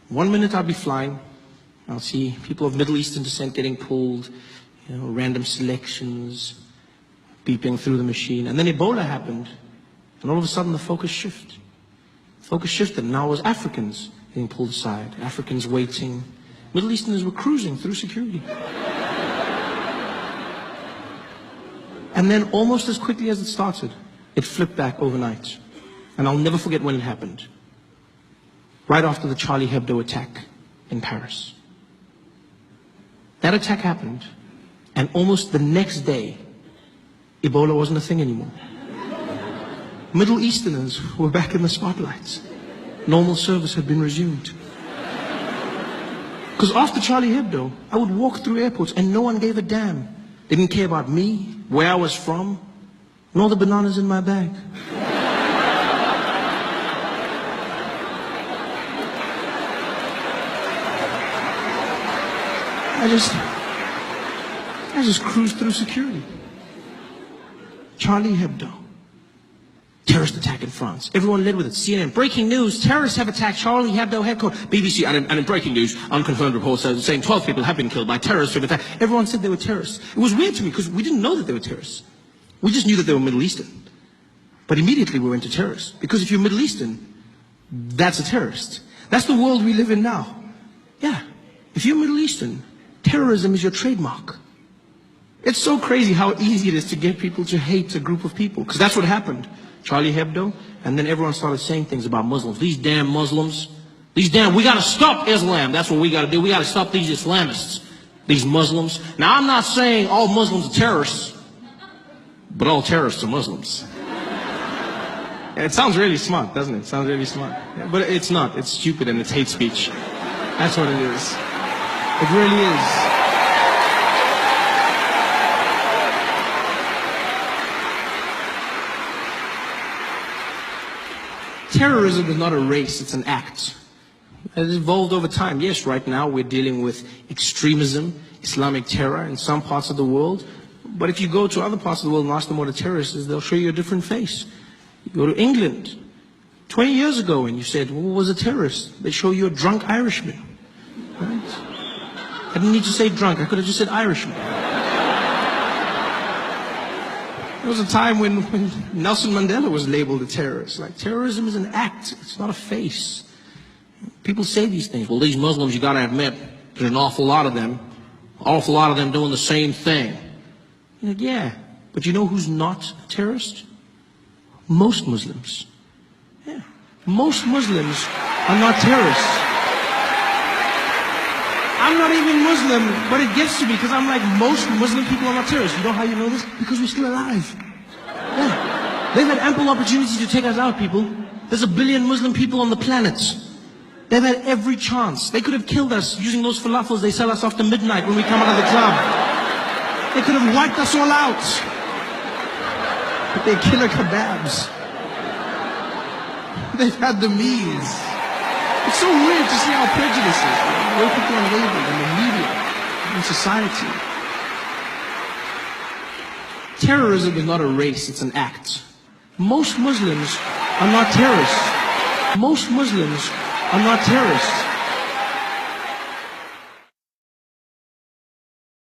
One minute I'll be flying, I'll see people of Middle Eastern descent getting pulled, random selections, beeping through the machine. And then Ebola happened, and all of a sudden the focus shifted. Focus shifted, and now it was Africans being pulled aside, Africans waiting. Middle Easterners were cruising through security. And then almost as quickly as it started, it flipped back overnight. And I'll never forget when it happened. Right after the Charlie Hebdo attack in Paris. That attack happened, and almost the next day, Ebola wasn't a thing anymore. Middle Easterners were back in the spotlights. Normal service had been resumed. Because after Charlie Hebdo, I would walk through airports and no one gave a damn. They didn't care about me, where I was from, nor the bananas in my bag. I just cruised through security. Charlie Hebdo. Terrorist attack in France. Everyone led with it. CNN, breaking news, terrorists have attacked Charlie Hebdo headquarters. BBC, and in breaking news, unconfirmed reports saying 12 people have been killed by terrorists who attack. Everyone said they were terrorists. It was weird to me because we didn't know that they were terrorists. We just knew that they were Middle Eastern. But immediately we went to terrorists. Because if you're Middle Eastern, that's a terrorist. That's the world we live in now. Yeah. If you're Middle Eastern, terrorism is your trademark. It's so crazy how easy it is to get people to hate a group of people. Because that's what happened. Charlie Hebdo, and then everyone started saying things about Muslims. These damn Muslims. We gotta stop Islam. That's what we gotta do. We gotta stop these Islamists. These Muslims. Now I'm not saying all Muslims are terrorists, but all terrorists are Muslims. And it sounds really smart, doesn't it? It sounds really smart. Yeah, but it's not. It's stupid and it's hate speech. That's what it is. It really is. Terrorism is not a race, it's an act. It has evolved over time. Yes, right now we're dealing with extremism, Islamic terror in some parts of the world. But if you go to other parts of the world and ask them what a terrorist is, they'll show you a different face. You go to England 20 years ago and you said, well, what was a terrorist? They show you a drunk Irishman. Right? I didn't need to say drunk, I could have just said Irishman. There was a time when Nelson Mandela was labeled a terrorist. Like, terrorism is an act, it's not a face. People say these things. Well, these Muslims, you gotta admit, there's an awful lot of them doing the same thing. You're like, yeah, but you know who's not a terrorist? Most Muslims. Yeah, most Muslims are not terrorists. I'm not even Muslim, but it gets to me because I'm like, most Muslim people are not terrorists. You know how you know this? Because we're still alive. Yeah. They've had ample opportunity to take us out, people. There's 1 billion Muslim people on the planet. They've had every chance. They could have killed us using those falafels they sell us after midnight when we come out of the club. They could have wiped us all out. But they're killer kebabs. They've had the means. It's so weird to see how prejudice is. The way people are labeled in the media, in society. Terrorism is not a race, it's an act. Most Muslims are not terrorists. Most Muslims are not terrorists.